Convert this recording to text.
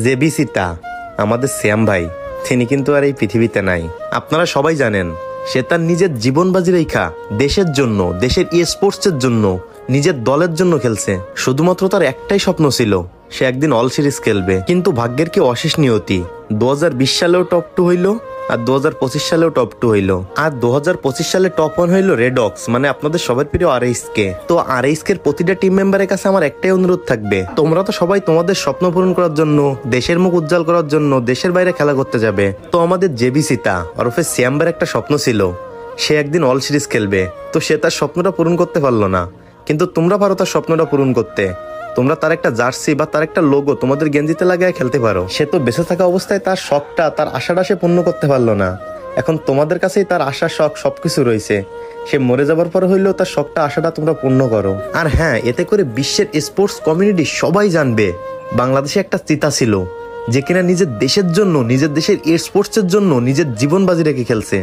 জেবিসিতা আমাদের শ্যাম ভাই তিনি কিন্তু আর এই পৃথিবীতে নাই। আপনারা সবাই জানেন সে তার নিজের জীবন বাজি রেখা দেশের জন্য, দেশের স্পোর্টসের জন্য, নিজের দলের জন্য খেলছে। শুধুমাত্র তার একটাই স্বপ্ন ছিল সে একদিন অল সিরিজ খেলবে, কিন্তু ভাগ্যের কি অশেষ নিয়তি। 2020 সালেও টপ 2 হইল, আর 2025 সালেও টপ 2 হইলো, আর 2025 সালে টপ 1 হইলো রেডক্স, মানে আপনাদের সবার প্রিয় আরএইচকে। তো আরএইচকে এর প্রতিটা টিম মেম্বারের কাছে আমার একটাই অনুরোধ থাকবে, তোমরা তো সবাই তোমাদের স্বপ্ন পূরণ করার জন্য, দেশের মুখ উজ্জ্বল করার জন্য দেশের বাইরে খেলা করতে যাবে। তো আমাদের জেবিসিতা ওরফে শ্যামবার একটা স্বপ্ন ছিল সে একদিন অল সিরিজ খেলবে, তো সে তার স্বপ্নটা পূরণ করতে পারলো না, কিন্তু তোমরা পারো তার স্বপ্নটা পূরণ করতে। তোমরা তার একটা জার্সি বা তার একটা লোগো তোমাদের গেঞ্জিতে লাগায় খেলতে পারো। সে তো বেঁচে থাকা অবস্থায় তার শখটা, তার আশাটা সে পূর্ণ করতে পারলো না। এখন তোমাদের কাছেই তার আশা, শখ সবকিছু রয়েছে। সে মরে যাবার পর হইলেও তার শখটা, আশাটা তোমরা পূর্ণ করো। আর হ্যাঁ, এতে করে বিশ্বের স্পোর্টস কমিউনিটি সবাই জানবে বাংলাদেশে একটা চিতা ছিল যে কিনা নিজের দেশের জন্য, নিজের দেশের স্পোর্টসের জন্য নিজের জীবন বাজি রেখে খেলছে।